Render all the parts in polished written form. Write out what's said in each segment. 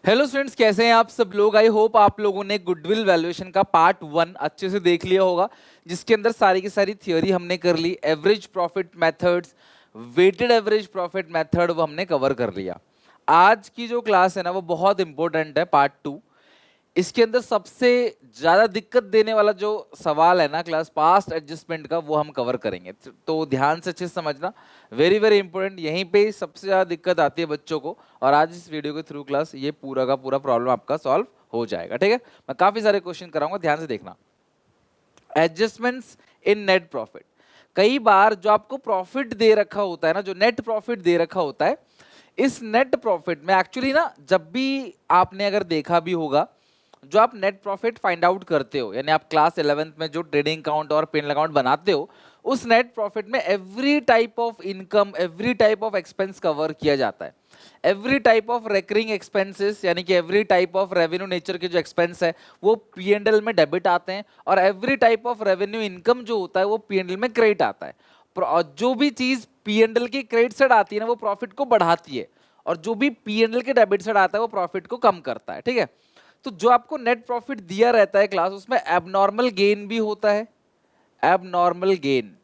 Hello students, कैसे हैं आप सब लोग। आई होप आप लोगों ने गुडविल वैल्यूएशन का पार्ट 1 अच्छे से देख लिया होगा, जिसके अंदर सारी की सारी थियोरी हमने कर ली। Average profit methods, weighted average profit method वो हमने कवर कर लिया। आज की जो क्लास है ना वो बहुत इंपॉर्टेंट है, पार्ट 2। इसके अंदर सबसे ज्यादा दिक्कत देने वाला जो सवाल है ना क्लास, पास्ट एडजस्टमेंट का, वो हम कवर करेंगे। तो ध्यान से अच्छे से समझना, वेरी वेरी इंपॉर्टेंट। यहीं पे ही सबसे ज्यादा दिक्कत आती है बच्चों को, और आज इस वीडियो के थ्रू क्लास ये पूरा का पूरा प्रॉब्लम आपका सॉल्व हो जाएगा। ठीक है, मैं काफी सारे क्वेश्चन कराऊंगा, ध्यान से देखना। एडजस्टमेंट्स इन नेट प्रॉफिट। कई बार जो आपको प्रॉफिट दे रखा होता है ना, जो नेट प्रॉफिट दे रखा होता है, इस नेट प्रॉफिट में एक्चुअली ना, जब भी आपने अगर देखा भी होगा, जो आप नेट प्रॉफिट फाइंड आउट करते हो, यानी आप क्लास 11th में जो ट्रेडिंग अकाउंट और पेन अकाउंट बनाते हो, उस नेट प्रॉफिट में every type of income, every type of expense cover किया जाता है। Every type of recurring expenses, यानी कि every type of revenue nature के जो एक्सपेंस है वो पीएनएल में डेबिट आते हैं, और every type of revenue income जो होता है वो पीएनएल में क्रेडिट आता है। जो भी चीज पीएनएल की क्रेडिट साइड आती है ना, वो प्रॉफिट को बढ़ाती है, और जो भी पीएनएल के डेबिट साइड आता है वो प्रॉफिट को कम करता है। ठीक है, तो जो आपको नेट प्रॉफिट दिया रहता है क्लास, उसमें एबनॉर्मल गेन भी होता है, एबनॉर्मल गेन,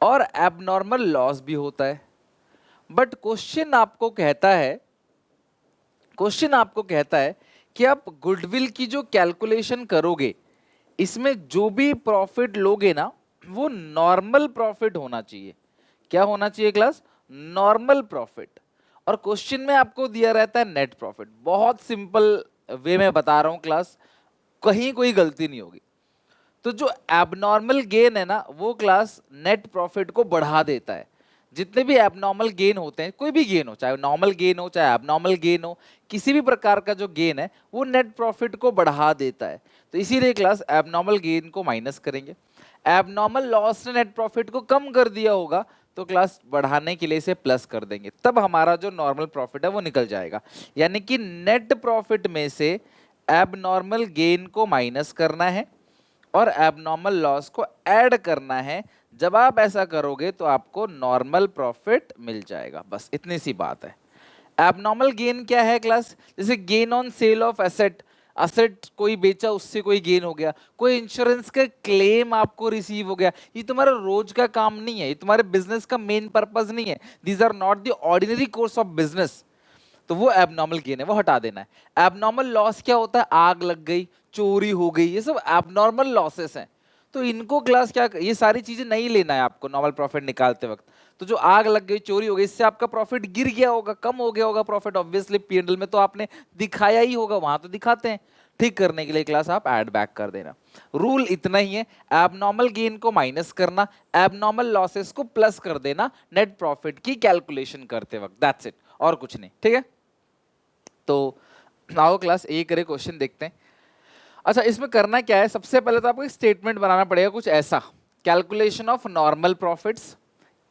और एबनॉर्मल लॉस भी होता है। बट क्वेश्चन आपको कहता है कि आप गुडविल की जो कैलकुलेशन करोगे, इसमें जो भी प्रॉफिट लोगे ना, वो नॉर्मल प्रॉफिट होना चाहिए। क्या होना चाहिए क्लास? Normal profit. और क्वेश्चन में आपको दिया रहता है नेट प्रॉफिट। बहुत सिंपल वे में बता रहा हूं क्लास, कहीं कोई गलती नहीं होगी। तो जो एबनॉर्मल गेन है ना, वो क्लास नेट प्रॉफिट को बढ़ा देता है। जितने भी एबनॉर्मल गेन होते हैं, कोई भी गेन हो, चाहे नॉर्मल गेन हो चाहे एबनॉर्मल गेन हो, किसी भी प्रकार का जो गेन है वो नेट प्रॉफिट को बढ़ा देता है। तो इसीलिए क्लास एबनॉर्मल गेन को माइनस करेंगे। एबनॉर्मल लॉस ने नेट प्रॉफिट को कम कर दिया होगा, तो क्लास बढ़ाने के लिए इसे प्लस कर देंगे, तब हमारा जो नॉर्मल प्रॉफिट है वो निकल जाएगा। यानी कि नेट प्रॉफिट में से एबनॉर्मल गेन को माइनस करना है और एबनॉर्मल लॉस को ऐड करना है। जब आप ऐसा करोगे तो आपको नॉर्मल प्रॉफिट मिल जाएगा। बस इतनी सी बात है। एबनॉर्मल गेन क्या है क्लास? जैसे gain on sale of asset, asset कोई बेचा उससे कोई गेन हो गया, कोई इंश्योरेंस का क्लेम आपको रिसीव हो गया, ये तुम्हारा रोज का काम नहीं है, ये तुम्हारे बिजनेस का मेन पर्पस नहीं है। These are not the ordinary course of business. तो वो एबनॉर्मल गेन है, वो हटा देना है। एबनॉर्मल लॉस क्या होता है? आग लग गई, चोरी हो गई, ये सब एबनॉर्मल लॉसेस हैं। तो इनको क्लास क्या, ये सारी चीजें नहीं लेना है आपको नॉर्मल प्रॉफिट निकालते वक्त। तो जो आग लग गई, चोरी हो गई, इससे आपका प्रॉफिट गिर गया होगा, कम हो गया होगा प्रॉफिट, ऑब्वियसली पीएनएल में तो आपने दिखाया ही होगा, वहां तो दिखाते हैं। ठीक करने के लिए क्लास आप ऐड बैक कर देना। रूल इतना ही है, एबनॉर्मल गेन को माइनस करना, एबनॉर्मल लॉसेस को प्लस कर देना नेट प्रॉफिट की कैलकुलेशन करते वक्त, दैट्स इट, और कुछ नहीं। ठीक है, तो आओ क्लास ए करे क्वेश्चन देखते हैं। अच्छा, इसमें करना क्या है, सबसे पहले तो आपको एक स्टेटमेंट बनाना पड़ेगा कुछ ऐसा, calculation of normal profits,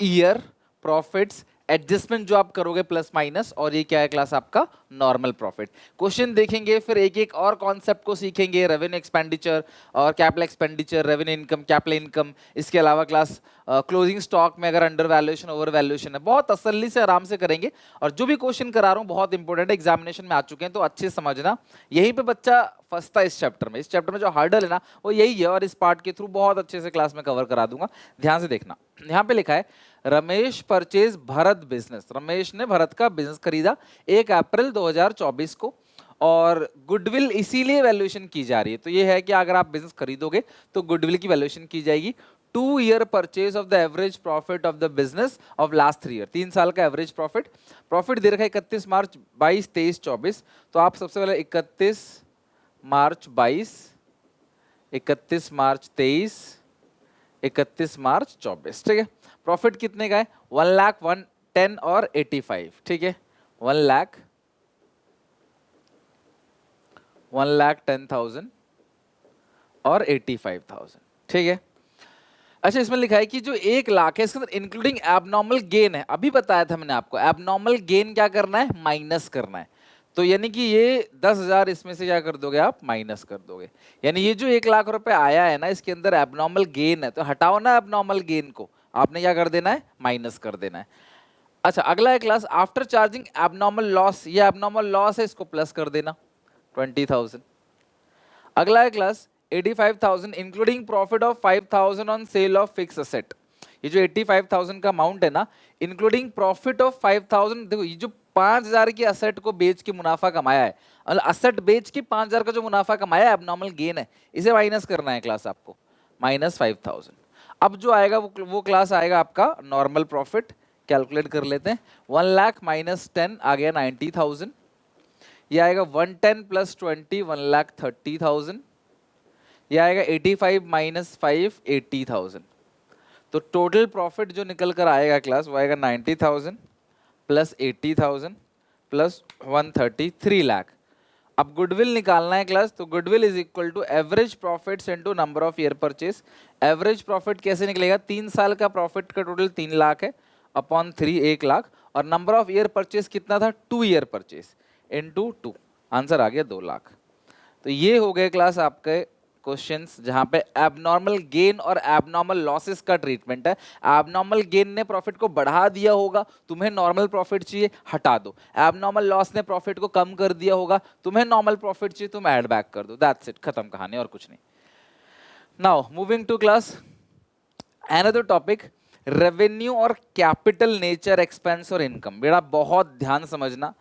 year profits, adjustment जो आप करोगे प्लस माइनस, और ये क्या है क्लास आपका नॉर्मल प्रॉफिट। क्वेश्चन देखेंगे, फिर एक एक और कॉन्सेप्ट को सीखेंगे, रेवेन्यू एक्सपेंडिचर और capital expenditure, revenue income, capital income. इसके अलावा क्लास क्लोजिंग स्टॉक में अगर अंडर वैल्यूएशन ओवर वैल्यूएशन है, बहुत तसल्ली से आराम से करेंगे। और जो भी क्वेश्चन करा रहा हूँ बहुत इंपॉर्टेंट है, एग्जामिनेशन में आ चुके हैं, तो अच्छे से समझना। यहीं पे बच्चा फंसता है इस चैप्टर में। इस चैप्टर में जो हार्डल है ना वो यही है, और इस पार्ट के थ्रू बहुत अच्छे से क्लास में कवर करा दूंगा। ध्यान से देखना, यहाँ पे लिखा है रमेश परचेज भरत बिजनेस। रमेश ने भरत का बिजनेस खरीदा 1 अप्रैल 2024 को, और गुडविल इसीलिए वैल्यूएशन की जा रही है। तो ये है कि अगर आप बिजनेस खरीदोगे तो गुडविल की वैल्यूएशन की जाएगी। 2 year purchase of the average profit of the business of last 3 year, 3 साल का एवरेज प्रॉफिट। प्रॉफिट दे रखा है 31 मार्च 22, 23, 24। तो आप सबसे पहले 31 मार्च 22, 31 मार्च 23, 31 मार्च 24। ठीक है, प्रॉफिट कितने का है? 1,01,10 और 85। ठीक है, 1,10,000 और 85,000। ठीक है, अच्छा, इसमें लिखा है कि जो 1 लाख है इसके अंदर इंक्लूडिंग एबनॉर्मल गेन है। अभी बताया था मैंने आपको, एबनॉर्मल गेन क्या करना है? माइनस करना है। तो यानी कि ये 10,000 इसमें से क्या कर दोगे आप? माइनस कर दोगे। यानी ये जो 1 लाख रुपए आया है ना, इसके अंदर एबनॉर्मल गेन है, तो हटाओ ना एबनॉर्मल गेन को, आपने क्या कर देना है? माइनस कर देना है। अच्छा अगला है class after charging abnormal loss, ये एबनॉर्मल लॉस है, इसको प्लस कर देना 20,000। अगला है class 85,000 including profit of 5,000 on sale of fix asset. ये जो 85,000 का अमाउंट है ना, इंक्लूडिंग प्रॉफिट ऑफ 5,000, देखो ये जो 5,000 की असेट को बेच के मुनाफा कमाया है, असेट बेच के 5,000 का जो मुनाफा कमाया है, एबनॉर्मल गेन है, इसे माइनस करना है क्लास आपको, -5,000। अब जो आएगा वो क्लास आएगा आपका नॉर्मल प्रॉफिट। कैलकुलेट कर लेते हैं, 1 लाख माइनस 10 आ गया 90,000। ये आएगा 110 प्लस 20 1,30,000। ये आएगा 85 माइनस 5 80,000। तो टोटल प्रॉफिट जो निकल कर आएगा क्लास वो आएगा 90,000 प्लस 80,000 प्लस 133 लाख। अब गुडविल निकालना है क्लास, तो goodwill is equal to average profits into number of year purchase. Average profit कैसे निकलेगा, 3 साल का प्रॉफिट का टोटल 3 लाख है, अपॉन 3 1 लाख, और नंबर ऑफ ईयर परचेज कितना था, 2 ईयर परचेज इनटू 2, आंसर आ गया 2 लाख। तो ये हो गए क्लास आपके क्वेश्चंस जहां पे एबनॉर्मल गेन और एबनॉर्मल लॉसेस का ट्रीटमेंट है। एबनॉर्मल गेन ने प्रॉफिट को बढ़ा दिया होगा, तुम्हें नॉर्मल प्रॉफिट चाहिए, हटा दो। एबनॉर्मल लॉस ने प्रॉफिट को कम कर दिया होगा, तुम्हें नॉर्मल प्रॉफिट चाहिए, तुम ऐड बैक कर दो, दैट्स इट, खत्म कहानी और कुछ नहीं। Now moving to class another topic, revenue और कैपिटल नेचर एक्सपेंस और इनकम। बेटा बहुत ध्यान समझना,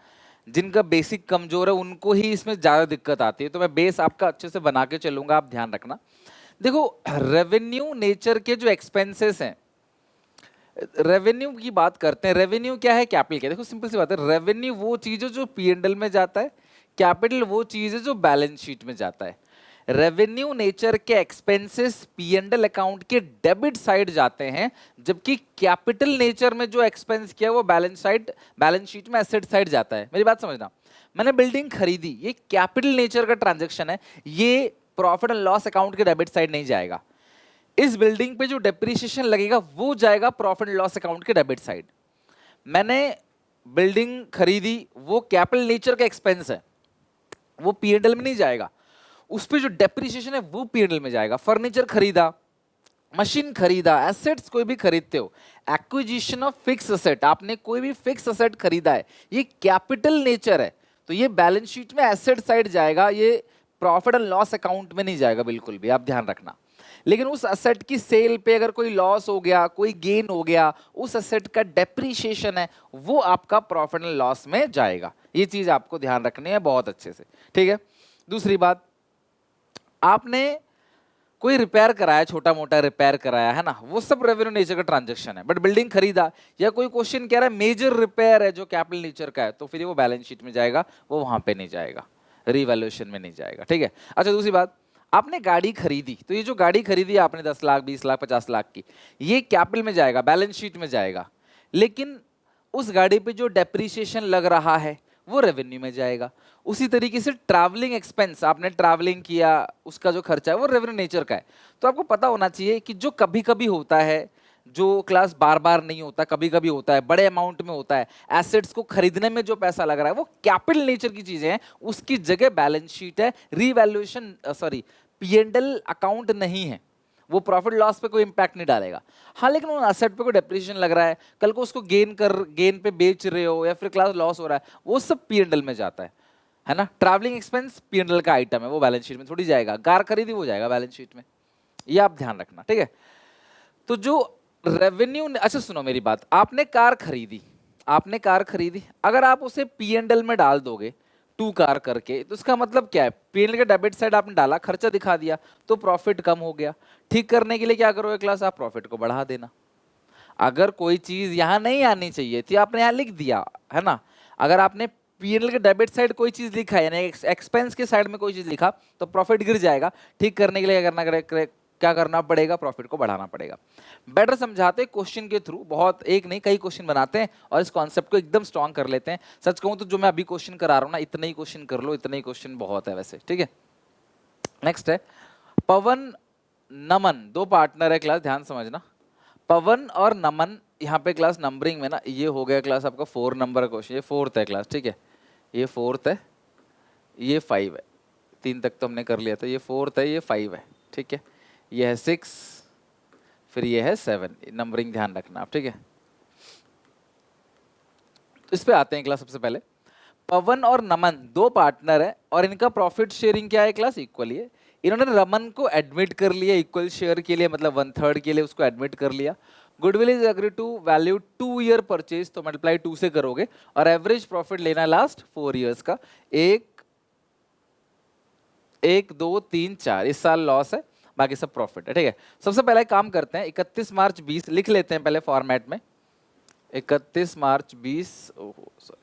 जिनका बेसिक कमजोर है उनको ही इसमें ज्यादा दिक्कत आती है, तो मैं बेस आपका अच्छे से बना के चलूंगा, आप ध्यान रखना। देखो रेवेन्यू नेचर के जो एक्सपेंसेस हैं, रेवेन्यू की बात करते हैं, रेवेन्यू क्या है, कैपिटल क्या है। देखो सिंपल सी बात है, रेवेन्यू वो चीज है जो P&L में जाता है, कैपिटल वो चीज है जो बैलेंस शीट में जाता है। रेवेन्यू नेचर के एक्सपेंसेस P&L अकाउंट के डेबिट साइड जाते हैं, जबकि कैपिटल नेचर में जो एक्सपेंस किया है वो बैलेंस शीट में एसेट साइड जाता है। मेरी बात समझना, मैंने बिल्डिंग खरीदी, ये कैपिटल नेचर का ट्रांजैक्शन है, ये प्रॉफिट एंड लॉस अकाउंट के डेबिट साइड नहीं जाएगा। इस बिल्डिंग पे जो डेप्रिसिएशन लगेगा वो जाएगा प्रॉफिट एंड लॉस अकाउंट के डेबिट साइड। मैंने बिल्डिंग खरीदी, वो कैपिटल नेचर का एक्सपेंस है, वो P&L में नहीं जाएगा, उस पे जो डेप्रिसिएशन है वो P&L में जाएगा। फर्नीचर खरीदा, मशीन खरीदा, एसेट्स कोई भी खरीदते हो, एक्विजिशन ऑफ फिक्स असेट, आपने कोई भी फिक्स असेट खरीदा है, ये कैपिटल नेचर है, तो ये बैलेंस शीट में एसेट साइड जाएगा, ये प्रॉफिट एंड लॉस अकाउंट में नहीं जाएगा बिल्कुल भी, आप ध्यान रखना। लेकिन उस असेट की सेल पे अगर कोई लॉस हो गया, कोई गेन हो गया, उस असेट का डेप्रिसिएशन है वो आपका प्रॉफिट एंड लॉस में जाएगा। ये चीज आपको ध्यान रखनी है बहुत अच्छे से, ठीक है। दूसरी बात, आपने कोई रिपेयर कराया, छोटा मोटा रिपेयर कराया है ना, वो सब रेवेन्यू नेचर का ट्रांजैक्शन है। बट बिल्डिंग खरीदा या कोई क्वेश्चन कह रहा है मेजर रिपेयर है जो कैपिटल नेचर का है, तो फिर वो बैलेंस शीट में जाएगा, वो वहां पे नहीं जाएगा, रीवैल्यूएशन में नहीं जाएगा, ठीक है। अच्छा दूसरी बात, आपने गाड़ी खरीदी, तो ये जो गाड़ी खरीदी आपने 10 लाख 20 लाख 50 लाख की, ये कैपिटल में जाएगा, बैलेंस शीट में जाएगा। लेकिन उस गाड़ी पे जो डेप्रिसिएशन लग रहा है वो रेवेन्यू में जाएगा। उसी तरीके से ट्रैवलिंग एक्सपेंस, आपने ट्रैवलिंग किया, उसका जो खर्चा है वो रेवेन्यू नेचर का है। तो आपको पता होना चाहिए कि जो कभी कभी होता है, जो क्लास बार बार नहीं होता, कभी कभी होता है, बड़े अमाउंट में होता है, एसेट्स को खरीदने में जो पैसा लग रहा है वो कैपिटल नेचर की चीजें हैं, उसकी जगह बैलेंस शीट है, रीवैल्यूएशन सॉरी P&L अकाउंट नहीं है, वो प्रॉफिट लॉस पे कोई इंपैक्ट नहीं डालेगा। हाँ लेकिन उन एसेट पे कोई डेप्रिसिएशन लग रहा है, कल को उसको गेन पे बेच रहे हो या फिर क्लास लॉस हो रहा है, वो सब P&L में जाता है ना। ट्रैवलिंग एक्सपेंस P&L का आइटम है, वो बैलेंस शीट में थोड़ी जाएगा। कार खरीदी वो जाएगा बैलेंस शीट में, ये आप ध्यान रखना, ठीक है। तो जो रेवेन्यू, अच्छा सुनो मेरी बात, आपने कार खरीदी, अगर आप उसे P&L में डाल दोगे 2 कार करके, तो इसका मतलब क्या है, P&L के डेबिट साइड आपने डाला, खर्चा दिखा दिया, तो प्रॉफिट कम हो गया। ठीक करने के लिए क्या करोगे क्लास, आप प्रॉफिट को बढ़ा देना। अगर कोई चीज यहां नहीं आनी चाहिए थी, आपने यहां लिख दिया है ना, अगर आपने P&L के डेबिट साइड कोई चीज लिखा है, यानी एक्सपेंस के साइड में कोई चीज लिखा, तो प्रॉफिट गिर जाएगा। ठीक करने के लिए क्या करना पड़ेगा, प्रॉफिट को बढ़ाना पड़ेगा। बेटर समझाते क्वेश्चन के थ्रू, बहुत एक नहीं कई क्वेश्चन बनाते हैं और इस कॉन्सेप्ट को एकदम स्ट्रॉन्ग कर लेते हैं। सच कहूं तो जो मैं अभी क्वेश्चन करा रहा हूं ना, इतने ही क्वेश्चन कर लो, इतने ही क्वेश्चन बहुत है वैसे, ठीक है। नेक्स्ट है पवन नमन, 2 पार्टनर है क्लास, ध्यान समझना। पवन और नमन, यहाँ पे क्लास नंबरिंग में ना, ये हो गया क्लास आपका 4 नंबर क्वेश्चन, ये 4th है क्लास, ठीक है। ये 4th है, ये 5 है, 3 तक तो हमने कर लिया था, ये 4th है, ये 5 है, ठीक है। ये है 6, फिर ये है 7, नंबरिंग ध्यान रखना आप, ठीक है। इस पे आते हैं क्लास। सबसे पहले पवन और नमन दो पार्टनर है और इनका प्रॉफिट शेयरिंग क्या है क्लास, इक्वली है। इन्होंने रमन को एडमिट कर लिया इक्वल शेयर के लिए, मतलब 1/3 के लिए उसको एडमिट कर लिया। Goodwill is agree to value 2 year purchase, तो मल्टीप्लाई 2 से करोगे और एवरेज प्रॉफिट लेना लास्ट 4 ईयर्स का। एक 1 2 3 4 इस साल लॉस है, बाकी सब प्रॉफिट है, ठीक है। सबसे पहले काम करते हैं 31 मार्च 20 लिख लेते हैं पहले फॉर्मेट में। 31 मार्च 20, ओहो सॉरी,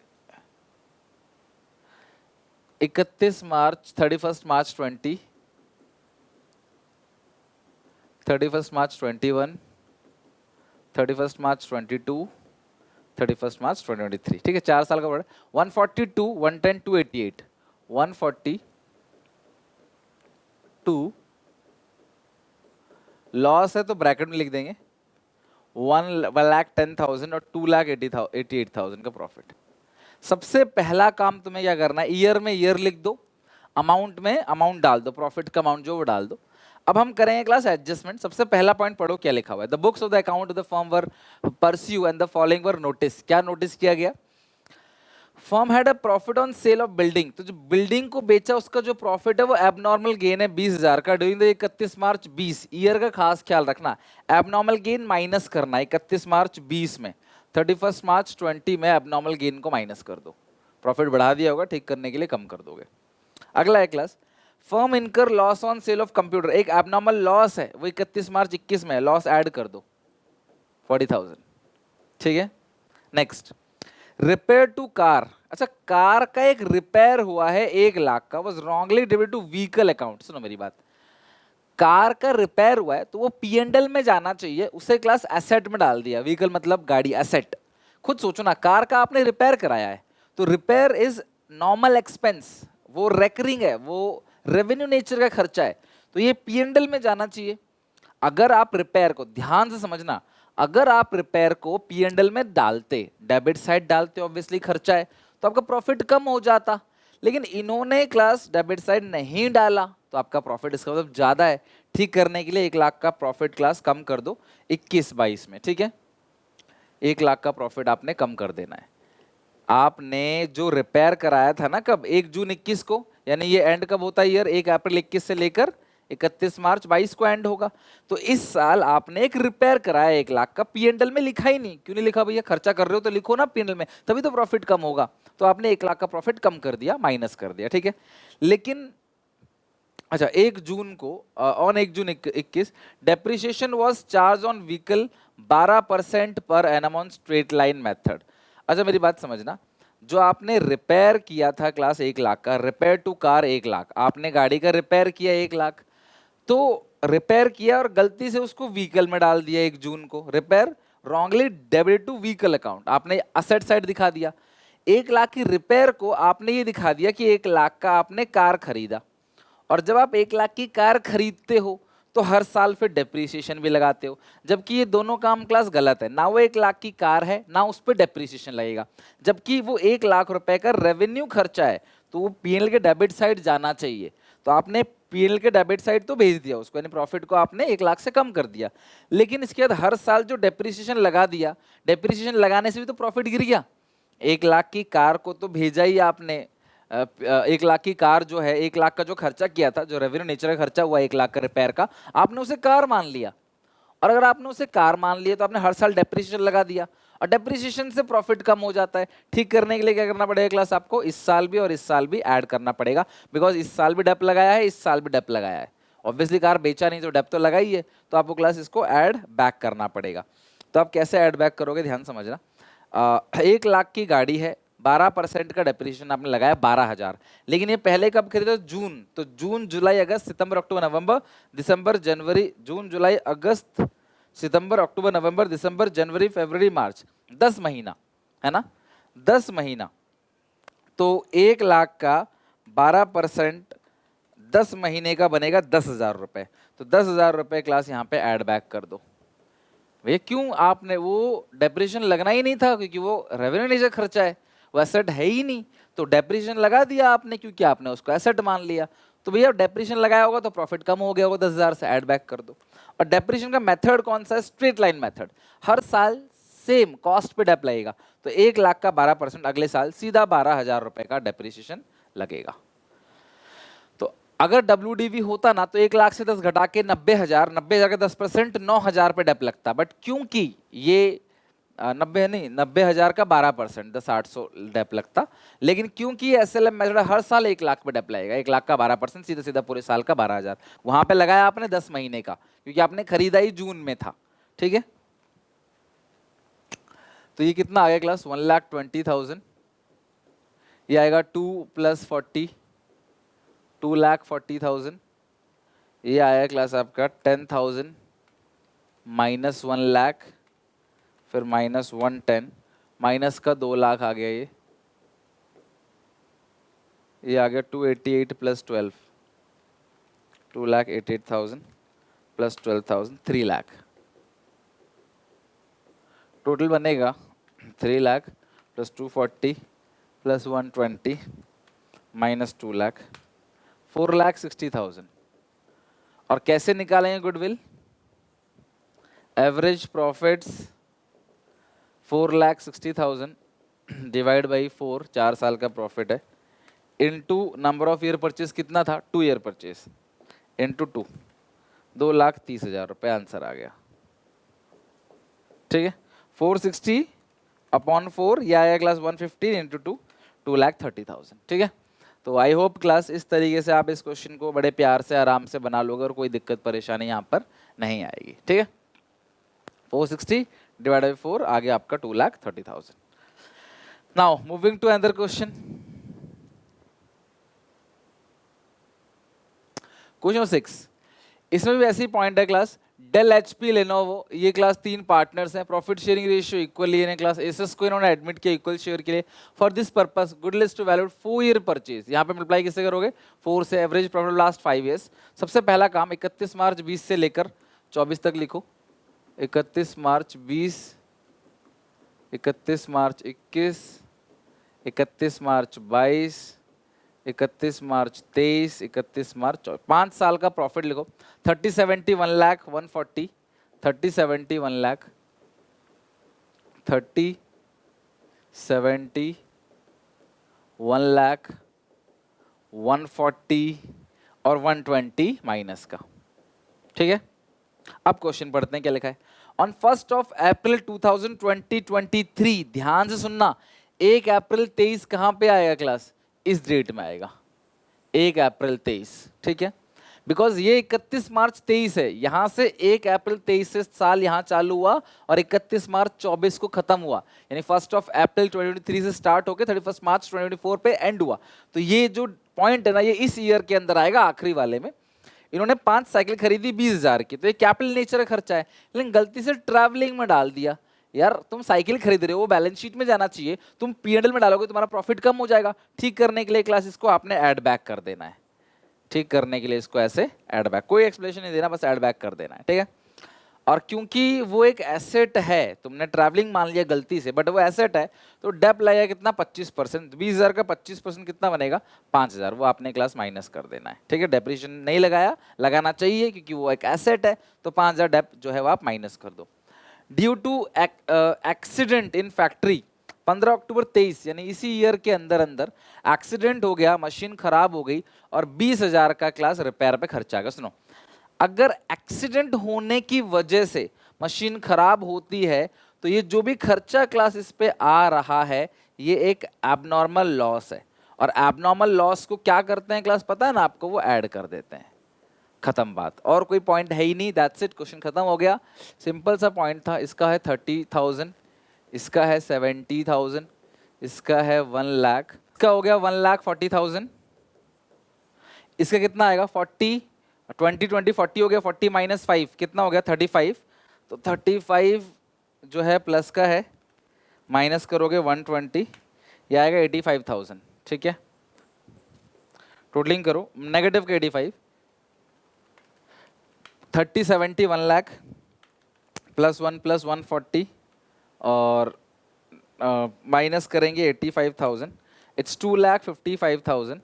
31 मार्च 31 मार्च 20, 31 मार्च 21, 31 मार्च 22, 31 मार्च 2023, ठीक है। 4 साल का वर्ड। 142, 110, 288, 142 लॉस है तो ब्रैकेट में लिख देंगे 1,10,000 और 2,88,000 का प्रॉफिट। सबसे पहला काम तुम्हें क्या करना है, ईयर में ईयर लिख दो, अमाउंट में अमाउंट डाल दो, प्रॉफिट का अमाउंट जो वो डाल दो। अब हम करेंगे क्लास एडजस्टमेंट। सबसे पहला पॉइंट पढ़ो क्या लिखा हुआ है। The books of the account of the firm were pursue and the following were notice. क्या नोटिस किया गया, firm had a profit on sale of building, तो जो बिल्डिंग को बेचा उसका जो प्रॉफिट है वो एबनॉर्मल गेन है 20,000 का ड्यूरिंग द 31 मार्च 20। ईयर का खास ख्याल रखना, एबनॉर्मल गेन माइनस करना 31 मार्च 20 में, 31 मार्च 20 में एबनॉर्मल गेन को माइनस कर दो। प्रॉफिट बढ़ा दिया होगा, ठीक करने के लिए कम कर दोगे। अगला है क्लास, फर्म इनकर loss on sale of computer, एक एबनॉर्मल लॉस है वो 31 मार्च 21 में, लॉस ऐड कर दो 40,000, ठीक है। नेक्स्ट, रिपेयर टू कार, अच्छा कार का एक रिपेयर हुआ है 1,00,000 का, was wrongly debited to vehicle account. सुनो मेरी बात, कार का रिपेयर हुआ है तो वो P&L में जाना चाहिए, उसे क्लास एसेट में डाल दिया। व्हीकल मतलब गाड़ी, एसेट। खुद सोचो ना, कार का आपने रिपेयर कराया है तो रिपेयर इज नॉर्मल एक्सपेंस, वो रेकरिंग है, वो रेवेन्यू नेचर का खर्चा है, तो ये P&L में जाना चाहिए। अगर आप रिपेयर को ध्यान से समझना, अगर आप रिपेयर को P&L में डालते, डेबिट साइड डालते, ऑब्वियसली खर्चा है तो आपका प्रॉफिट कम हो जाता। लेकिन इन्होंने क्लास डेबिट साइड नहीं डाला तो आपका प्रॉफिट इसका मतलब ज्यादा है। ठीक करने के लिए 1,00,000 का प्रॉफिट क्लास कम कर दो 21-22 में, ठीक है। 1,00,000 का प्रॉफिट आपने कम कर देना है। आपने जो रिपेयर कराया था ना, कब, 1 जून 21 को, यानी ये एंड कब होता है ईयर, 1 अप्रैल 21 से लेकर 31 मार्च 22 को एंड होगा। तो इस साल आपने एक रिपेयर कराया 1,00,000 का, P&L में लिखा ही नहीं। क्यों नहीं लिखा भैया, खर्चा कर रहे हो तो लिखो ना P&L में, तभी तो प्रॉफिट कम होगा। तो आपने 1,00,000 का प्रॉफिट कम कर दिया, माइनस कर दिया, ठीक है। लेकिन अच्छा 1 जून को, on 1 June 21 depreciation was charge on vehicle 12% per annum on straight line method. अच्छा मेरी बात समझना, जो आपने रिपेयर किया था क्लास 1,00,000 का, रिपेयर टू कार 1,00,000, आपने गाड़ी का रिपेयर किया 1,00,000, तो रिपेयर किया और गलती से उसको व्हीकल में डाल दिया 1 जून को, repair wrongly debit to vehicle account, आपने असेट साइड दिखा दिया। 1,00,000 की रिपेयर को आपने ये दिखा दिया कि 1,00,000 का आपने कार खरीदा, और जब आप 1,00,000 की कार खरीदते हो तो हर साल फिर डेप्रीसिएशन भी लगाते हो, जबकि ये दोनों काम क्लास गलत है। ना वो 1,00,000 की कार है, ना उस पर डेप्रीसिएशन लगेगा, जबकि वो 1,00,000 रुपए का रेवेन्यू खर्चा है, तो वो P&L के डेबिट साइड जाना चाहिए। तो आपने P&L के डेबिट साइड तो भेज दिया उसको, यानी प्रॉफिट को आपने 1,00,000 से कम कर दिया। लेकिन इसके बाद हर साल जो डेप्रीसिएशन लगा दिया, डेप्रीसिएशन लगाने से भी तो प्रॉफिट गिर गया। 1,00,000 की कार को तो भेजा ही आपने, 1,00,000 की कार जो है, 1,00,000 का जो खर्चा किया था, जो रेवेन्यू नेचर का खर्चा हुआ 1,00,000 का रिपेयर का, आपने उसे कार मान लिया। और अगर आपने उसे कार मान लिया तो आपने हर साल डेप्रिसिएशन लगा दिया, और डेप्रिसिएशन से प्रॉफिट कम हो जाता है। ठीक करने के लिए क्या करना पड़ेगा क्लास, आपको इस साल भी और इस साल भी ऐड करना पड़ेगा, बिकॉज इस साल भी डेप लगाया है, इस साल भी डेप लगाया है। ऑब्वियसली कार बेचा नहीं तो डेप तो लगाई है, तो आपको क्लास इसको ऐड बैक करना पड़ेगा। तो आप कैसे ऐड बैक करोगे, ध्यान समझना। 1,00,000 की गाड़ी है, 12% का डेप्रिसिएशन आपने लगाया 12,000, लेकिन ये पहले कब खरीदा, जून, तो जून जुलाई अगस्त सितंबर अक्टूबर नवंबर दिसंबर जनवरी, जून जुलाई अगस्त सितंबर अक्टूबर नवंबर दिसंबर जनवरी फरवरी मार्च, 10 महीना है ना, 10 महीना। तो 1,00,000 का 12% 10 महीने का बनेगा 10,000 रुपए। तो 10,000 रुपए क्लास यहाँ पे ऐड बैक कर दो। भैया क्यों, आपने वो डेप्रिसिएशन लगना ही नहीं था, क्योंकि वो रेवेन्यू नेचर खर्चा है, वो एसेट है ही नहीं, तो डेप्रिसिएशन लगा दिया आपने, क्योंकि आपने उसको एसेट मान लिया। तो भैया डेप्रिसिएशन लगाया होगा तो प्रॉफिट कम हो गया होगा, 10,000 से ऐड बैक कर दो। और डेप्रिसिएशन का मेथड कौन सा है, स्ट्रेट लाइन मेथड, हर साल सेम कॉस्ट पे डेप लगेगा, तो 1 लाख का 12% अगले साल सीधा 12,000 रुपए का डेप्रिसिएशन लगेगा। तो अगर WDV होता ना तो 1 लाख से 10 घटा के 90,000, 90,000 का 10% 9,000 पे डेप लगता, बट क्योंकि ये 90,000 का 12% 10,800 डेप लगता, लेकिन क्योंकि SLM मेथड हर साल 1 लाख पे डेप लगेगा, 1 लाख का 12% सीधा सीधा पूरे साल का 12,000 वहां पे लगाया आपने 10 महीने का, क्योंकि आपने खरीदा ही जून में था, ठीक है। तो ये कितना आ गया क्लास 1,20,000, ये आएगा 2 + 40 2,40,000, ये आया क्लास आपका 10,000 माइनस 1 लाख, फिर माइनस 110, माइनस का 2 लाख आ गया, ये आ गया 288 + 12, 2,88,000 + 12,000 3 लाख, टोटल बनेगा 3 लाख + 240 + 120 माइनस 2 लाख, 4,60,000। और कैसे निकालेंगे goodwill? Average profits 4,60,000 divide by 4, 4 साल का प्रॉफिट है, into number of year purchase कितना था, 2 ईयर परचेज, इनटू 2, 2,30,000 रुपए आंसर आ गया, ठीक है। 460 अपॉन 4, यह आया क्लास 115 इंटू 2, 2,30,000, ठीक है। तो आई होप क्लास इस तरीके से आप इस क्वेश्चन को बड़े प्यार से आराम से बना लोगे और कोई दिक्कत परेशानी यहाँ पर नहीं आएगी, ठीक है। 460 डिवाइड बाई 4 आगे आपका 2,30,000। Now moving to another question, question 6। इसमें भी ऐसी पॉइंट है क्लास, डेल HP लेनोवो, ये क्लास 3 पार्टनर्स हैं, प्रॉफिट शेयरिंग रेशियो इक्वली है क्लास, एसएस को इन्होंने एडमिट किया इक्वल शेयर के लिए, for this purpose goodwill to valued 4 year purchase, यहाँ पे मल्टीप्लाई किससे करोगे 4 से, एवरेज प्रॉफिट लास्ट 5 ईयर्स। सबसे पहला काम 31 मार्च 20 से लेकर 24 तक लिखो, 31 मार्च 20, 31 मार्च 21, 31 मार्च 22, 31 मार्च 23, 31 मार्च 24, 5 साल का प्रॉफिट लिखो। 30, 70, 1 लाख 140, 30, 70, 1 लाख, 30, 70, 1 लाख, 140 और 120 माइनस का, ठीक है। अब क्वेश्चन पढ़ते हैं क्या लिखा है। ऑन 1 अप्रैल 2023, ध्यान से सुनना, 1 अप्रैल 23 कहां पे आएगा क्लास, इस डेट में आएगा 1 अप्रैल 23, ठीक है। बिकॉज ये 31 मार्च 23 है, यहां से 1 अप्रैल 23 से साल यहां चालू हुआ और 31 मार्च 24 को खत्म हुआ, यानी 1 अप्रैल 2023 से स्टार्ट होकर 31 मार्च 2024 पे एंड हुआ। तो ये जो पॉइंट है ना, ये इस ईयर के अंदर आएगा, आखिरी वाले में। इन्होंने 5 साइकिल खरीदी 20,000 की, तो ये कैपिटल नेचर का खर्चा है, लेकिन गलती से ट्रैवलिंग में डाल दिया। यार तुम साइकिल खरीद रहे हो, वो बैलेंस शीट में जाना चाहिए, तुम P&L में डालोगे तुम्हारा प्रॉफिट कम हो जाएगा। ठीक करने के लिए क्लास इसको आपने ऐड बैक कर देना है, ठीक करने के लिए इसको ऐसे ऐड बैक, कोई एक्सप्लेनेशन नहीं देना, बस ऐड बैक कर देना है, ठीक है। और क्योंकि वो एक एसेट है, तुमने ट्रैवलिंग मान लिया गलती से, बट वो एसेट है, तो डेप लगेगा कितना 25%, 20,000 का 25% कितना बनेगा 5,000, वो आपने क्लास माइनस कर देना है, ठीक है। डेप्रिसिएशन नहीं लगाया, लगाना चाहिए क्योंकि वो एक एसेट है, तो 5,000 डेप जो है वो आप माइनस कर दो। Due to accident in factory, 15 अक्टूबर 23 यानी इसी ईयर के अंदर अंदर एक्सीडेंट हो गया, मशीन खराब हो गई और 20,000 का क्लास रिपेयर पे खर्चा आ गया। सुनो, अगर एक्सीडेंट होने की वजह से मशीन खराब होती है तो ये जो भी खर्चा क्लास इस पे आ रहा है ये एक एबनॉर्मल लॉस है, और एबनॉर्मल लॉस को क्या करते हैं क्लास पता है ना आपको, वो ऐड कर देते हैं, खत्म बात, और कोई पॉइंट है ही नहीं, दैट्स इट, क्वेश्चन खत्म हो गया। सिंपल सा पॉइंट था, इसका है 30,000, इसका है 70,000, इसका है 1 लाख, इसका हो गया 1,40,000, इसका कितना आएगा 40, 20 20 40 हो गया, 40 माइनस 5 कितना हो गया 35, तो 35 जो है प्लस का है, माइनस करोगे 120, ये आएगा 85,000, ठीक है। टोटलिंग करो, नेगेटिव का 85, 30 70 1 लाख प्लस 1 प्लस 140 और माइनस करेंगे 85,000, इट्स 2,55,000,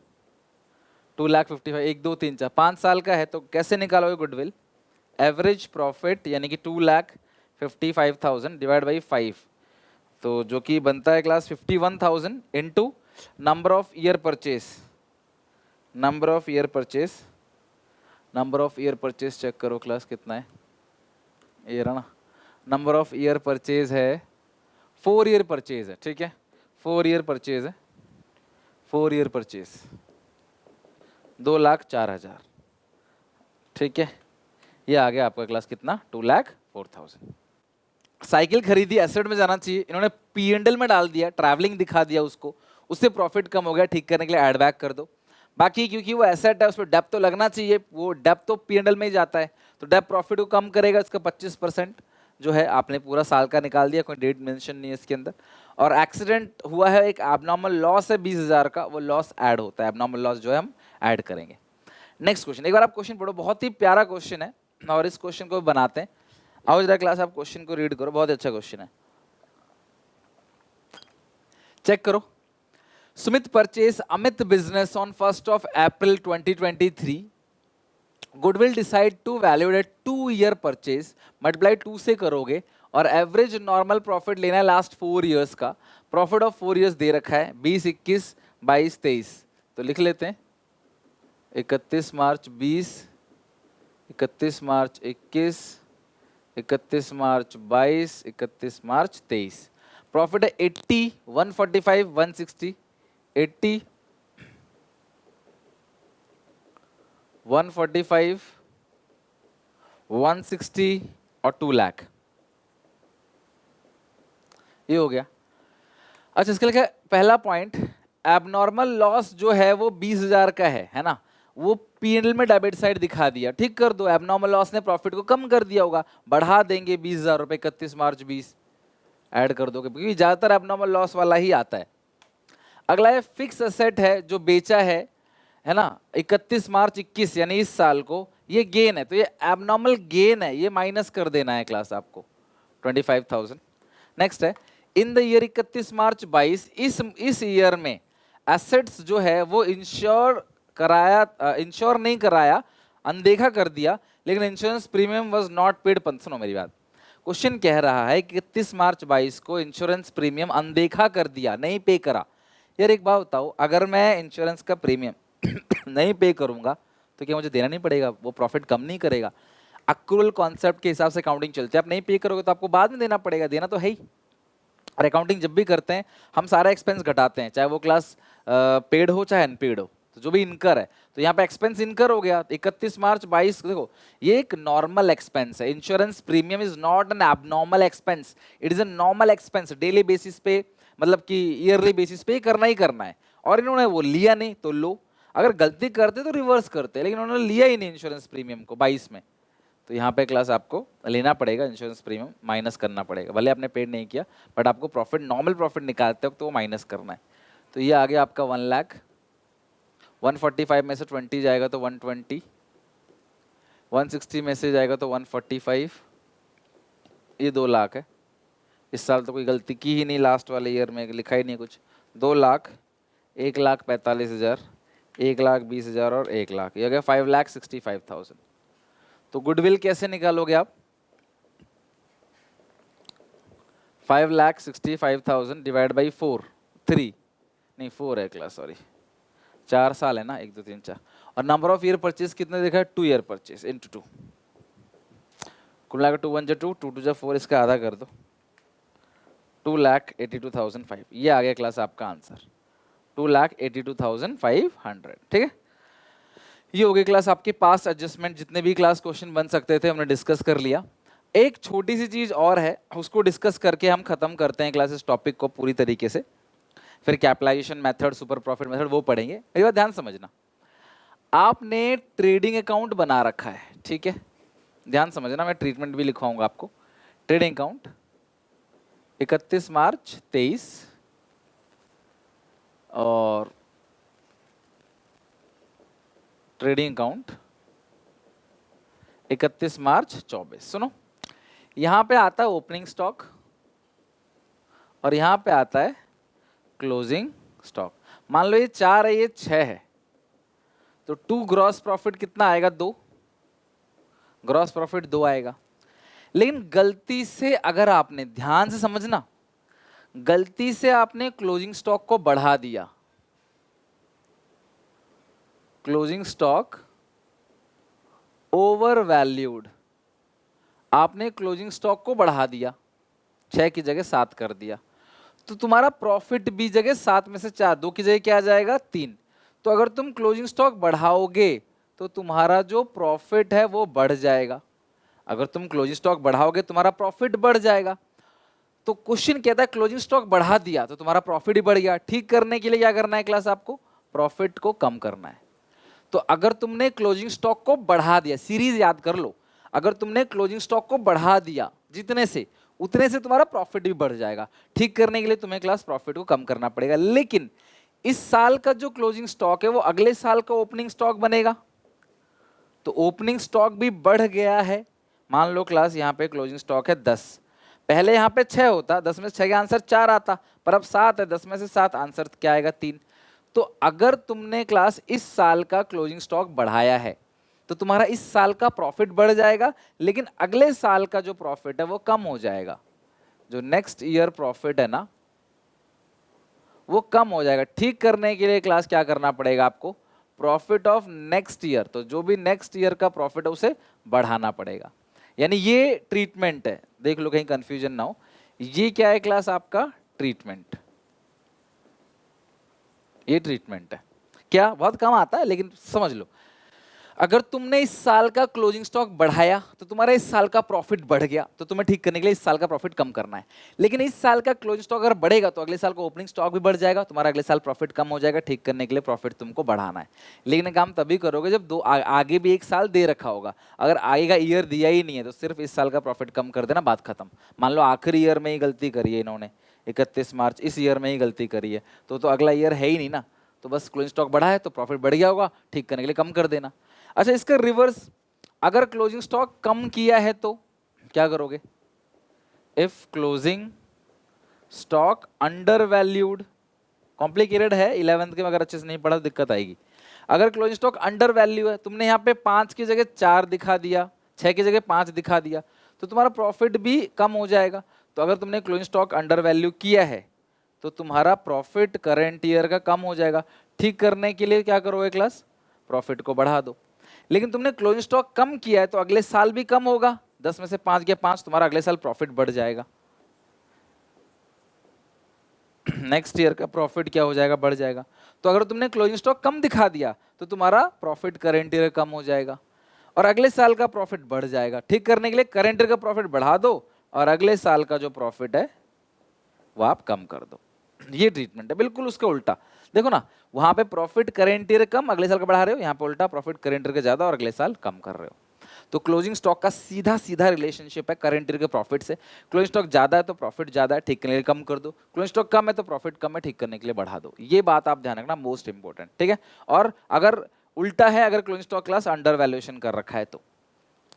2,55,000, 1 2 3 4 5 साल का है, तो कैसे निकालोगे गुडविल, एवरेज प्रॉफिट यानी कि 2,55,000 डिवाइड बाई 5, तो जो कि बनता है class 51,000 into number of year purchase, number of year purchase, number of year purchase check करो क्लास कितना है, ये रहा ना, नंबर ऑफ ईयर परचेज है 4 ईयर परचेज है, ठीक है, 4 ईयर परचेज है, 4 ईयर परचेज 2,04,000, ठीक है, ये आ गया आपका क्लास कितना 2,04,000। साइकिल खरीदी, एसेट में जाना चाहिए, इन्होंने P&L में डाल दिया, ट्रैवलिंग दिखा दिया उसको, उससे प्रॉफिट कम हो गया, ठीक करने के लिए ऐड बैक कर दो। बाकी क्योंकि वो एसेट है उस पर डेप तो लगना चाहिए, वो डेप तो P&L में ही जाता है, तो डेप प्रॉफिट को कम करेगा, इसका 25% जो है आपने पूरा साल का निकाल दिया, कोई डेट मेंशन नहीं है इसके अंदर। और एक्सीडेंट हुआ है, एक एबनॉर्मल लॉस है 20,000 का, वो लॉस ऐड होता है, एबनॉर्मल लॉस जो है हम ऐड करेंगे। नेक्स्ट क्वेश्चन, एक बार आप क्वेश्चन पढ़ो, बहुत ही प्यारा क्वेश्चन है और इस क्वेश्चन को बनाते हैं। आओ जरा क्लास आप क्वेश्चन को रीड करो, बहुत अच्छा क्वेश्चन है, चेक करो। Sumit purchase Amit business on 1st of April 2023, goodwill decide to valuate 2 year purchase, multiply 2 से करोगे और एवरेज नॉर्मल प्रॉफिट लेना है लास्ट 4 ईयर्स का, प्रॉफिट ऑफ 4 ईयर्स दे रखा है 20, 21, 22, 23, तो लिख लेते हैं 31 मार्च 20, 31 मार्च 21, 31 मार्च 22, 31 मार्च 23। प्रॉफिट है 80, 145, 160, 80, 145, 160 और 2 लाख, ये हो गया। अच्छा, इसके लिए पहला पॉइंट, एबनॉर्मल लॉस जो है वो 20,000 का है ना, वो P&L में डेबिट साइड दिखा दिया, ठीक कर दो, एबनॉर्मल लॉस ने प्रॉफिट को कम कर दिया होगा, बढ़ा देंगे 20,000 रुपए, 31 मार्च 20 ऐड कर दोगे, क्योंकि ज्यादातर एबनॉर्मल लॉस वाला ही आता है। अगला है फिक्स असेट है जो बेचा है ना, 31 मार्च 21 यानी इस साल को, ये गेन है, तो ये एबनॉर्मल गेन है, ये माइनस कर देना है क्लास आपको 25,000। नेक्स्ट है इन द ईयर 31 मार्च 22, इस ईयर में एसेट्स जो है वो इंश्योर नहीं कराया, अनदेखा कर दिया, लेकिन insurance premium was not paid. सुनो मेरी बात, क्वेश्चन कह रहा है कि 31 मार्च 22 को इंश्योरेंस प्रीमियम अनदेखा कर दिया, नहीं पे करा। यार एक बात बताओ, अगर मैं इंश्योरेंस का प्रीमियम नहीं पे करूंगा तो क्या मुझे देना नहीं पड़ेगा, वो प्रॉफिट कम नहीं करेगा? अक्रूवल कॉन्सेप्ट के हिसाब से अकाउंटिंग चलती है, आप नहीं पे करोगे तो आपको बाद में देना पड़ेगा, देना तो है ही। और अकाउंटिंग जब भी करते हैं हम सारा एक्सपेंस घटाते हैं, चाहे वो क्लास पेड हो चाहे अनपेड हो, तो जो भी इनकर है, तो यहाँ पे एक्सपेंस इनकर हो गया 31 मार्च 22। देखो ये एक नॉर्मल एक्सपेंस है, insurance premium is not an abnormal expense, it is a normal expense, daily basis पे, मतलब कि ईयरली बेसिस पे करना ही करना है। और इन्होंने वो लिया नहीं तो लो, अगर गलती करते तो रिवर्स करते, लेकिन उन्होंने लिया ही नहीं इंश्योरेंस प्रीमियम को 22 में, तो यहाँ पे क्लास आपको लेना पड़ेगा, इंश्योरेंस प्रीमियम माइनस करना पड़ेगा, भले आपने पेड नहीं किया, बट आपको प्रॉफिट, नॉर्मल प्रॉफिट निकालते वक्त तो वो माइनस करना है। तो ये आ गया आपका 1 लाख, 145 में से 20 जाएगा तो 120, 160 में से जाएगा तो 145, ये 2 लाख है। इस साल तो कोई गलती की ही नहीं, लास्ट वाले ईयर में लिखा ही नहीं कुछ। 2 लाख, 1,45,000, 1,20,000 और 1 लाख, ये हो गया 5,65,000। तो गुडविल कैसे निकालोगे आप? 5,65,000 डिवाइड बाई 4, 3 नहीं 4 है क्लास, सॉरी 4 साल है ना, 1 2 3 4, और नंबर ऑफ ईयर परचेज कितने देखा है? 2 ईयर परचेज इंटू 2, कुल मिलाकर 2 1 2, 2 2 4, इसका आधा कर दो, 2,82,500, ये आ गया क्लास आपका आंसर 2,82,500, ठीक है। ये हो गई क्लास आपके पास एडजस्टमेंट, जितने भी क्लास क्वेश्चन बन सकते थे हमने डिस्कस कर लिया। एक छोटी सी चीज और है, उसको डिस्कस करके हम खत्म करते हैं क्लास, इस टॉपिक को पूरी तरीके से, फिर capitalisation method, super profit method वो पढ़ेंगे। मेरी बात ध्यान समझना, आपने ट्रेडिंग अकाउंट बना रखा है, ठीक है, ध्यान समझना, मैं ट्रीटमेंट भी लिखवाऊंगा आपको। ट्रेडिंग अकाउंट 31 मार्च 23 और ट्रेडिंग अकाउंट 31 मार्च 24। सुनो, यहां पे आता है ओपनिंग स्टॉक और यहां पे आता है क्लोजिंग स्टॉक। मान लो ये 4 है, ये 6 है, तो 2 ग्रॉस प्रॉफिट कितना आएगा? 2 ग्रॉस प्रॉफिट 2 आएगा। लेकिन गलती से, अगर आपने ध्यान से समझना, गलती से आपने क्लोजिंग स्टॉक को बढ़ा दिया, क्लोजिंग स्टॉक ओवर वैल्यूड, आपने क्लोजिंग स्टॉक को बढ़ा दिया, 6 की जगह 7 कर दिया, तो तुम्हारा प्रॉफिट भी जगह 7 में से 4, 2 की जगह क्या आ जाएगा 3। तो अगर तुम क्लोजिंग स्टॉक बढ़ाओगे तो तुम्हारा जो प्रॉफिट है वो बढ़ जाएगा, अगर तुम क्लोजिंग स्टॉक बढ़ाओगे तुम्हारा प्रॉफिट बढ़ जाएगा। तो क्वेश्चन कहता है क्लोजिंग स्टॉक बढ़ा दिया तो तुम्हारा प्रॉफिट ही बढ़ गया, ठीक करने के लिए क्या करना है क्लास, आपको प्रॉफिट को कम करना है। तो अगर तुमने क्लोजिंग स्टॉक को बढ़ा दिया, सीरीज याद कर लो, अगर तुमने क्लोजिंग स्टॉक को बढ़ा दिया जितने से उतने से तुम्हारा प्रॉफिट भी बढ़ जाएगा, ठीक करने के लिए तुम्हें क्लास प्रॉफिट को कम करना पड़ेगा। लेकिन इस साल का जो क्लोजिंग स्टॉक है वो अगले साल का ओपनिंग स्टॉक बनेगा, तो ओपनिंग स्टॉक भी बढ़ गया है। मान लो क्लास यहाँ पे क्लोजिंग स्टॉक है 10, पहले यहाँ पे 6 होता, 10 में से 6 का आंसर 4 आता, पर अब 7 है, 10 में से 7 आंसर क्या आएगा 3। तो अगर तुमने क्लास इस साल का क्लोजिंग स्टॉक बढ़ाया है तो तुम्हारा इस साल का प्रॉफिट बढ़ जाएगा, लेकिन अगले साल का जो प्रॉफिट है वो कम हो जाएगा, जो नेक्स्ट ईयर प्रॉफिट है ना वो कम हो जाएगा। ठीक करने के लिए क्लास क्या करना पड़ेगा आपको, प्रॉफिट ऑफ नेक्स्ट ईयर, तो जो भी नेक्स्ट ईयर का प्रॉफिट है उसे बढ़ाना पड़ेगा। यानी ये ट्रीटमेंट है, देख लो कहीं कंफ्यूजन ना हो, ये क्या है क्लास आपका ट्रीटमेंट, ये ट्रीटमेंट है। क्या बहुत कम आता है लेकिन समझ लो, अगर तुमने इस साल का क्लोजिंग स्टॉक बढ़ाया तो तुम्हारा इस साल का प्रॉफिट बढ़ गया, तो तुम्हें ठीक करने के लिए इस साल का प्रॉफिट कम करना है। लेकिन इस साल का क्लोजिंग स्टॉक अगर बढ़ेगा तो अगले साल का ओपनिंग स्टॉक भी बढ़ जाएगा, तुम्हारा अगले साल प्रॉफिट कम हो जाएगा, ठीक करने के लिए प्रॉफिट तुमको बढ़ाना है। लेकिन काम तभी करोगे जब आगे भी एक साल दे रखा होगा, अगर आगे का ईयर दिया ही नहीं है तो सिर्फ इस साल का प्रॉफिट कम कर देना, बात खत्म। मान लो आखिरी ईयर में ही गलती करी है इन्होंने, 31 मार्च इस ईयर में ही गलती करी है, तो अगला ईयर है ही नहीं ना, तो बस क्लोजिंग स्टॉक बढ़ा है तो प्रॉफिट बढ़ गया होगा, ठीक करने के लिए कम कर देना। अच्छा, इसका रिवर्स, अगर क्लोजिंग स्टॉक कम किया है तो क्या करोगे, if closing stock under valued, complicated है 11th के में अगर अच्छे से नहीं पढ़ा तो दिक्कत आएगी। अगर क्लोजिंग स्टॉक अंडर वैल्यू है, तुमने यहाँ पे 5 की जगह 4 दिखा दिया, 6 की जगह 5 दिखा दिया, तो तुम्हारा प्रॉफिट भी कम हो जाएगा। तो अगर तुमने क्लोजिंग स्टॉक अंडर वैल्यू किया है तो तुम्हारा प्रॉफिट करेंट ईयर का कम हो जाएगा, ठीक करने के लिए क्या करोगे क्लास, प्रॉफिट को बढ़ा दो। लेकिन तुमने क्लोजिंग स्टॉक कम किया है तो अगले साल भी कम होगा, 10 में से 5 गया 5, तुम्हारा अगले साल प्रॉफिट बढ़ जाएगा, नेक्स्ट ईयर का प्रॉफिट क्या हो जाएगा, बढ़ जाएगा। तो अगर तुमने क्लोजिंग स्टॉक कम दिखा दिया तो तुम्हारा प्रॉफिट करेंट ईयर कम हो जाएगा और अगले साल का प्रॉफिट बढ़ जाएगा। ठीक करने के लिए करेंट ईयर का प्रॉफिट बढ़ा दो और अगले साल का जो प्रॉफिट है वो आप कम कर दो। ये ट्रीटमेंट है, बिल्कुल उसका उल्टा। देखो ना, वहां पे प्रॉफिट करेंट ईयर कम, अगले साल का बढ़ा रहे हो, यहाँ पे उल्टा प्रॉफिट करेंट ईयर का ज्यादा और अगले साल कम कर रहे हो। तो क्लोजिंग स्टॉक का सीधा सीधा रिलेशनशिप है करेंट ईयर के प्रॉफिट से। क्लोजिंग स्टॉक ज्यादा है तो प्रॉफिट ज्यादा है, ठीक करने के लिए कम कर दो, क्लोजिंग स्टॉक कम है तो प्रॉफिट कम है, ठीक करने के लिए बढ़ा दो। ये बात आप ध्यान रखना, मोस्ट इंपॉर्टेंट, ठीक है। और अगर उल्टा है, अगर closing stock class under valuation कर रखा है तो,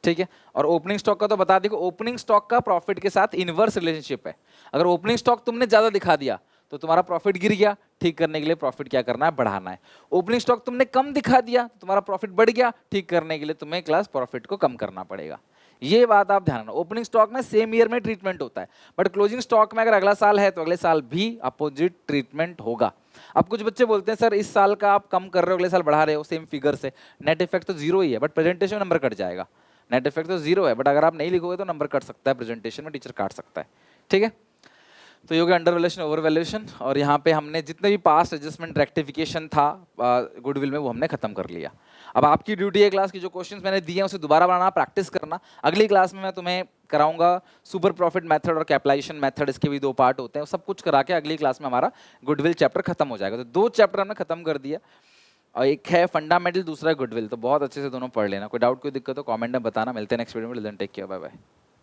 ठीक है। और ओपनिंग स्टॉक का तो बता देखो, ओपनिंग स्टॉक का प्रॉफिट के साथ इनवर्स रिलेशनशिप है। अगर ओपनिंग स्टॉक तुमने ज्यादा दिखा दिया तो तुम्हारा प्रॉफिट गिर गया, ठीक करने के लिए प्रॉफिट क्या करना है, बढ़ाना है। ओपनिंग स्टॉक तुमने कम दिखा दिया तो तुम्हारा प्रॉफिट बढ़ गया, ठीक करने के लिए तुम्हें क्लास प्रॉफिट को कम करना पड़ेगा। ये बात आप ध्यान रखना। ओपनिंग स्टॉक में सेम ईयर में ट्रीटमेंट होता है, बट क्लोजिंग स्टॉक में अगर अगला साल है तो अगले साल भी अपोजिट ट्रीटमेंट होगा। अब कुछ बच्चे बोलते हैं सर इस साल का आप कम कर रहे हो, अगले साल बढ़ा रहे हो सेम फिगर से, नेट इफेक्ट तो जीरो ही है, बट प्रेजेंटेशन में नंबर कट जाएगा। नेट इफेक्ट तो जीरो है, बट अगर आप नहीं लिखोगे तो नंबर कट सकता है, प्रेजेंटेशन में टीचर काट सकता है, ठीक है। तो ये हो गया अंडर वैल्यूएशन ओवर वैल्यूएशन। और यहाँ पे हमने जितने भी पास्ट एडजस्टमेंट रेक्टिफिकेशन था गुडविल में वो हमने खत्म कर लिया। अब आपकी ड्यूटी है क्लास की जो क्वेश्चंस मैंने दिए हैं उसे दोबारा बनाना, प्रैक्टिस करना। अगली क्लास में मैं तुम्हें कराऊंगा सुपर प्रॉफिट मेथड और कैपिटलाइजेशन मेथड, इसके भी 2 पार्ट होते हैं, सब कुछ करा के अगली क्लास में हमारा गुडविल चैप्टर खत्म हो जाएगा। तो 2 चैप्टर हमने खत्म कर दिया, और एक है फंडामेंटल, दूसरा है गुडविल। तो बहुत अच्छे से दोनों पढ़ लेना। कोई डाउट कोई दिक्कत हो कमेंट में बताना। मिलते हैं नेक्स्ट वीडियो में। Take care, bye bye.